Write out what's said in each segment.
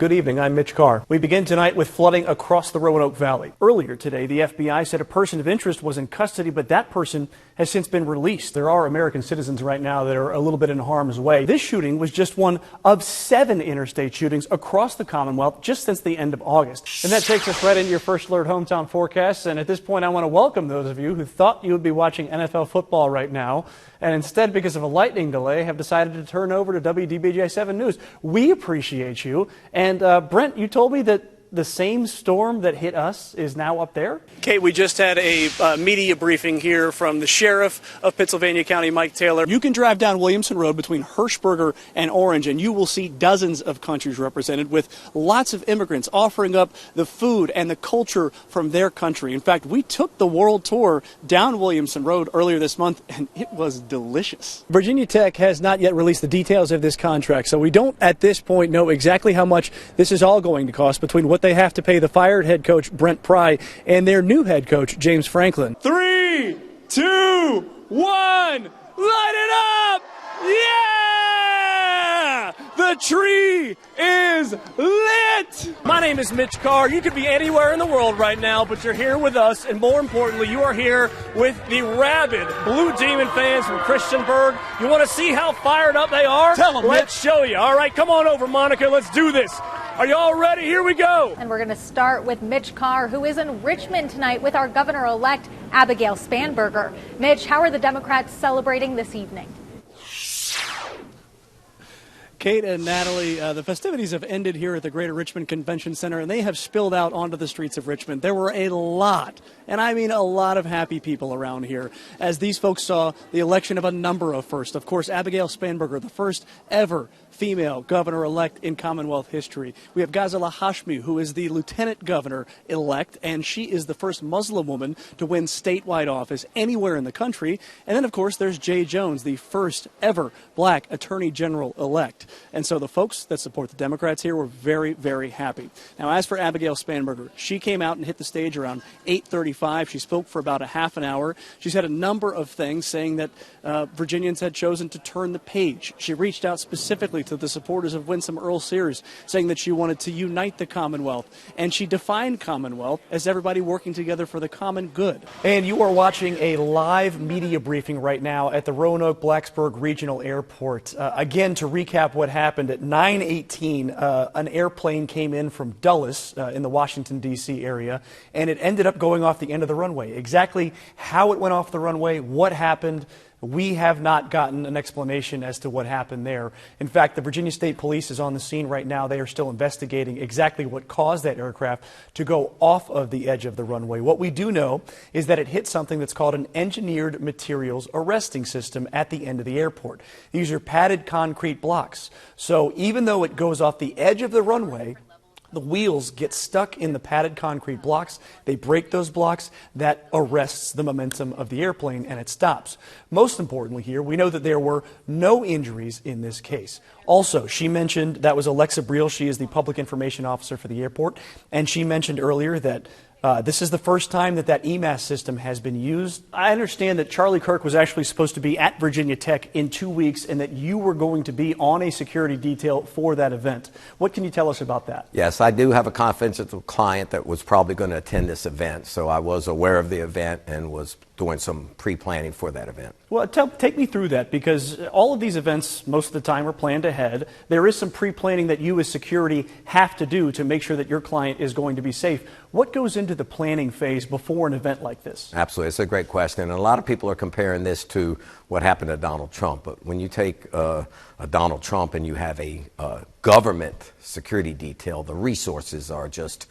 Good evening, I'm Mitch Carr. We begin tonight with flooding across the Roanoke Valley. Earlier today, the FBI said a person of interest was in custody, but that person has since been released. There are American citizens right now that are a little bit in harm's way. This shooting was just one of 7 interstate shootings across the Commonwealth just since the end of August. And that takes us right into your First Alert Hometown forecast. And at this point, I want to welcome those of you who thought you would be watching NFL football right now, and instead, because of a lightning delay, have decided to turn over to WDBJ 7 News. We appreciate you. And Brent, you told me that the same storm that hit us is now up there? Kate, we just had a media briefing here from the sheriff of Pittsylvania County, Mike Taylor. You can drive down Williamson Road between Hirschberger and Orange, and you will see dozens of countries represented with lots of immigrants offering up the food and the culture from their country. In fact, we took the world tour down Williamson Road earlier this month, and it was delicious. Virginia Tech has not yet released the details of this contract, so we don't at this point know exactly how much this is all going to cost between what they have to pay the fired head coach Brent Pry and their new head coach James Franklin. 3, 2, 1, light it up! Yeah! The tree is lit! My name is Mitch Carr. You could be anywhere in the world right now, but you're here with us, and more importantly, you are here with the rabid Blue Demon fans from Christiansburg. You want to see how fired up they are? Tell them, let's show you. All right, come on over, Monica. Let's do this. Are you all ready? Here we go. And we're going to start with Mitch Carr, who is in Richmond tonight with our governor-elect, Abigail Spanberger. Mitch, how are the Democrats celebrating this evening? Kate and Natalie, the festivities have ended here at the Greater Richmond Convention Center, and they have spilled out onto the streets of Richmond. There were a lot, and I mean a lot of happy people around here as these folks saw the election of a number of firsts. Of course, Abigail Spanberger, the first ever female governor-elect in Commonwealth history. We have Ghazala Hashmi, who is the lieutenant governor-elect, and she is the first Muslim woman to win statewide office anywhere in the country. And then, of course, there's Jay Jones, the first ever black attorney general-elect. And so the folks that support the Democrats here were very, very happy. Now, as for Abigail Spanberger, she came out and hit the stage around 8:35. She spoke for about a half an hour. She said a number of things, saying that Virginians had chosen to turn the page. She reached out specifically to the supporters of Winsome Earl Sears, saying that she wanted to unite the Commonwealth. And she defined Commonwealth as everybody working together for the common good. And you are watching a live media briefing right now at the Roanoke-Blacksburg Regional Airport. Again, to recap what happened at 9:18, an airplane came in from Dulles in the Washington, D.C. area, and it ended up going off the end of the runway. Exactly how it went off the runway, what happened, we have not gotten an explanation as to what happened there. In fact, the Virginia State Police is on the scene right now. They are still investigating exactly what caused that aircraft to go off of the edge of the runway. What we do know is that it hit something that's called an engineered materials arresting system at the end of the airport. These are padded concrete blocks. So even though it goes off the edge of the runway, the wheels get stuck in the padded concrete blocks. They break those blocks. That arrests the momentum of the airplane, and it stops. Most importantly here, we know that there were no injuries in this case. Also, she mentioned, that was Alexa Briel. She is the public information officer for the airport, and she mentioned earlier that this is the first time that EMAS system has been used. I understand that Charlie Kirk was actually supposed to be at Virginia Tech in 2 weeks and that you were going to be on a security detail for that event. What can you tell us about that? Yes, I do have a confidential client that was probably going to attend this event, so I was aware of the event and was doing some pre-planning for that event. Well, take me through that, because all of these events most of the time are planned ahead. There is some pre-planning that you as security have to do to make sure that your client is going to be safe. What goes into the planning phase before an event like this? Absolutely. It's a great question. And a lot of people are comparing this to what happened to Donald Trump. But when you take a Donald Trump and you have a government security detail, the resources are just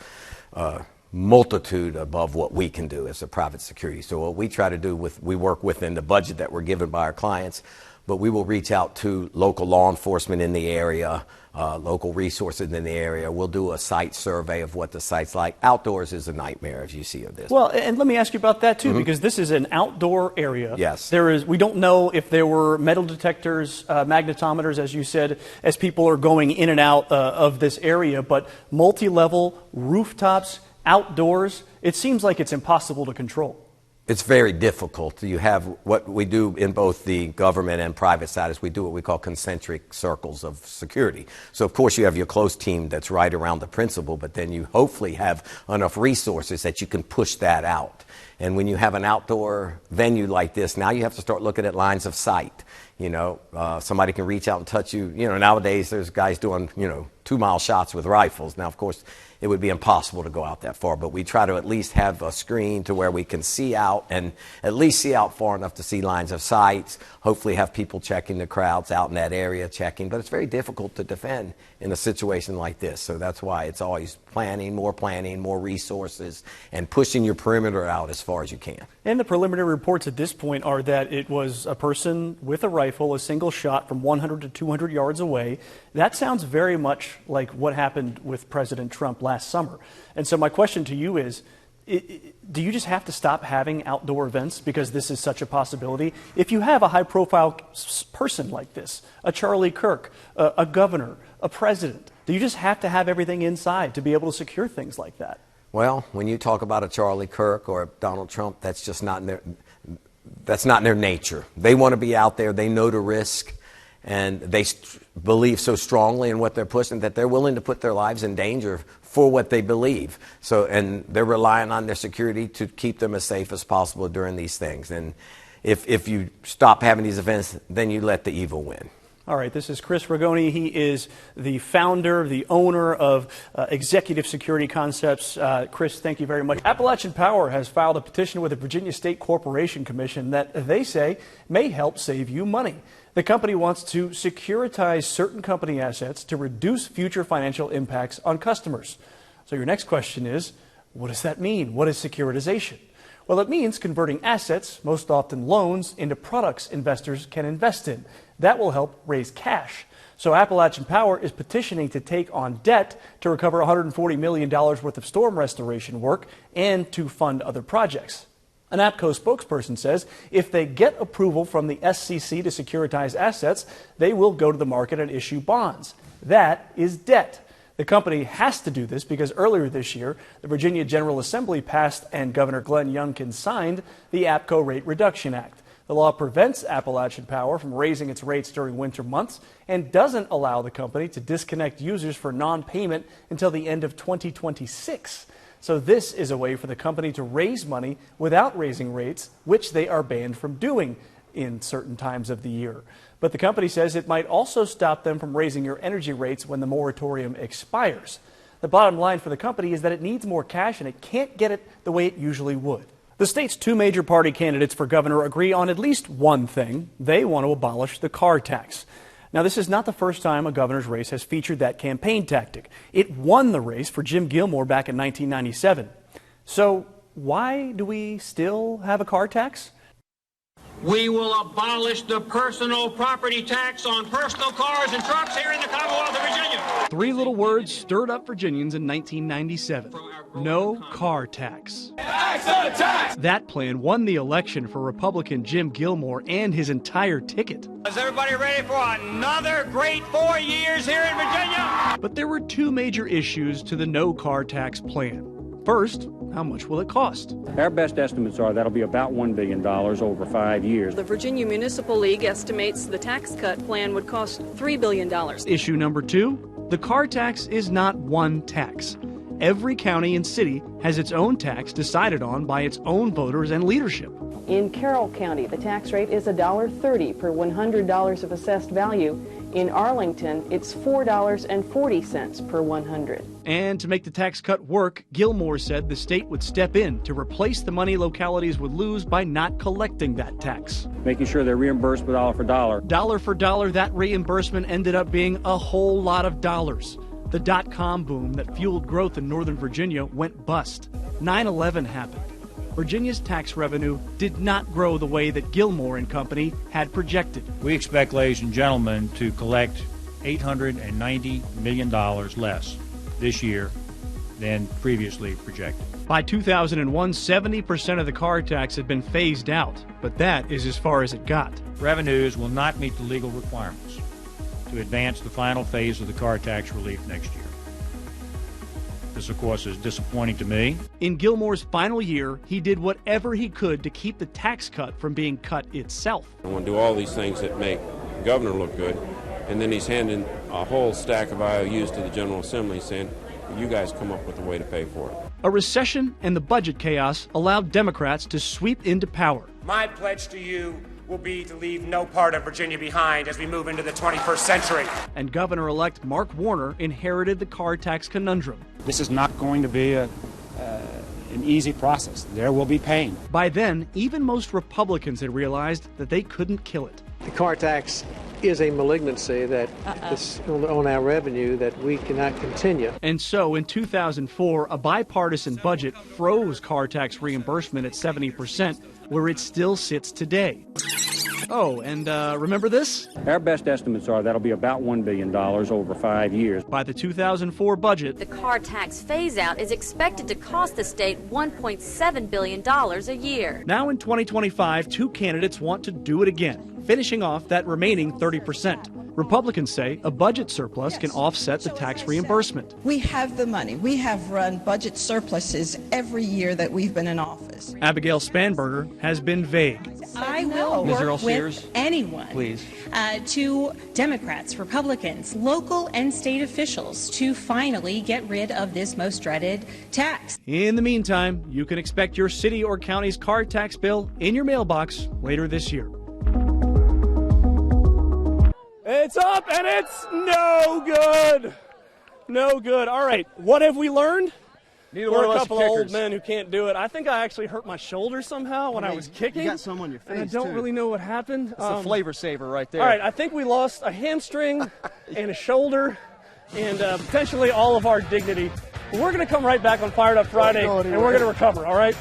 multitude above what we can do as a private security. So what we try to do, we work within the budget that we're given by our clients, but we will reach out to local law enforcement in the area, local resources in the area. We'll do a site survey of what the site's like. Outdoors is a nightmare, as you see of this. Well, and let me ask you about that too, because this is an outdoor area. Yes. We don't know if there were metal detectors, magnetometers, as you said, as people are going in and out of this area, but multi-level rooftops, outdoors, it seems like it's impossible to control. It's very difficult. You have what we do in both the government and private side is we do what we call concentric circles of security. So, of course, you have your close team that's right around the principal, but then you hopefully have enough resources that you can push that out. And when you have an outdoor venue like this, now you have to start looking at lines of sight. Somebody can reach out and touch you. Nowadays there's guys doing, 2-mile shots with rifles. Now, of course, it would be impossible to go out that far, but we try to at least have a screen to where we can see out and at least see out far enough to see lines of sight. Hopefully have people checking the crowds out in that area, checking. But it's very difficult to defend in a situation like this. So that's why it's always planning, more resources, and pushing your perimeter out as far as you can. And the preliminary reports at this point are that it was a person with a rifle, a single shot from 100 to 200 yards away. That sounds very much like what happened with President Trump last summer. And so my question to you is, do you just have to stop having outdoor events because this is such a possibility? If you have a high-profile person like this, a Charlie Kirk, a governor, a president, do you just have to have everything inside to be able to secure things like that? Well, when you talk about a Charlie Kirk or a Donald Trump, that's just not in their nature. They want to be out there. They know the risk, and they believe so strongly in what they're pushing that they're willing to put their lives in danger for what they believe. And they're relying on their security to keep them as safe as possible during these things. And if you stop having these events, then you let the evil win. All right, this is Chris Rigoni. He is the founder, the owner of Executive Security Concepts. Chris, thank you very much. Appalachian Power has filed a petition with the Virginia State Corporation Commission that they say may help save you money. The company wants to securitize certain company assets to reduce future financial impacts on customers. So your next question is, what does that mean? What is securitization? Well, it means converting assets, most often loans, into products investors can invest in. That will help raise cash. So Appalachian Power is petitioning to take on debt to recover $140 million worth of storm restoration work and to fund other projects. An APCO spokesperson says if they get approval from the SCC to securitize assets, they will go to the market and issue bonds. That is debt. The company has to do this because earlier this year, the Virginia General Assembly passed and Governor Glenn Youngkin signed the APCO Rate Reduction Act. The law prevents Appalachian Power from raising its rates during winter months and doesn't allow the company to disconnect users for non-payment until the end of 2026. So this is a way for the company to raise money without raising rates, which they are banned from doing in certain times of the year. But the company says it might also stop them from raising your energy rates when the moratorium expires. The bottom line for the company is that it needs more cash and it can't get it the way it usually would. The state's two major party candidates for governor agree on at least one thing. They want to abolish the car tax. Now, this is not the first time a governor's race has featured that campaign tactic. It won the race for Jim Gilmore back in 1997. So why do we still have a car tax? We will abolish the personal property tax on personal cars and trucks here in the Commonwealth of Virginia. Three little words stirred up Virginians in 1997. No car tax. Tax! That plan won the election for Republican Jim Gilmore and his entire ticket. Is everybody ready for another great 4 years here in Virginia? But there were two major issues to the no car tax plan. First, how much will it cost? Our best estimates are that'll be about $1 billion over 5 years. The Virginia Municipal League estimates the tax cut plan would cost $3 billion. Issue number two, the car tax is not one tax. Every county and city has its own tax decided on by its own voters and leadership. In Carroll County, the tax rate is $1.30 per $100 of assessed value. In Arlington, it's $4.40 per 100. And to make the tax cut work, Gilmore said the state would step in to replace the money localities would lose by not collecting that tax. Making sure they're reimbursed with dollar for dollar. Dollar for dollar, that reimbursement ended up being a whole lot of dollars. The dot-com boom that fueled growth in Northern Virginia went bust. 9/11 happened. Virginia's tax revenue did not grow the way that Gilmore and company had projected. We expect, ladies and gentlemen, to collect $890 million less this year than previously projected. By 2001, 70% of the car tax had been phased out, but that is as far as it got. Revenues will not meet the legal requirements to advance the final phase of the car tax relief next year. This, of course, is disappointing to me. In Gilmore's final year, he did whatever he could to keep the tax cut from being cut itself. I want to do all these things that make the governor look good, and then he's handing a whole stack of IOUs to the General Assembly saying, you guys come up with a way to pay for it. A recession and the budget chaos allowed Democrats to sweep into power. My pledge to you will be to leave no part of Virginia behind as we move into the 21st century. And Governor-elect Mark Warner inherited the car tax conundrum. This is not going to be an easy process. There will be pain. By then, even most Republicans had realized that they couldn't kill it. The car tax is a malignancy that is on our revenue that we cannot continue. And so in 2004, a bipartisan budget froze car tax reimbursement at 70%, where it still sits today. Oh, and remember this? Our best estimates are that'll be about $1 billion over 5 years. By the 2004 budget, the car tax phase-out is expected to cost the state $1.7 billion a year. Now in 2025, two candidates want to do it again, finishing off that remaining 30%. Republicans say a budget surplus can offset the tax reimbursement. We have the money. We have run budget surpluses every year that we've been in office. Abigail Spanberger has been vague. I will work with anyone, please, to Democrats, Republicans, local and state officials to finally get rid of this most dreaded tax. In the meantime, you can expect your city or county's car tax bill in your mailbox later this year. It's up and it's no good. No good. All right, what have we learned? We're a couple of old men who can't do it. I think I actually hurt my shoulder somehow when I was kicking. You got some on your face, and I don't really know what happened. It's a flavor saver right there. All right, I think we lost a hamstring and a shoulder and potentially all of our dignity. We're going to come right back on Fired Up Friday, and we're going to recover, all right?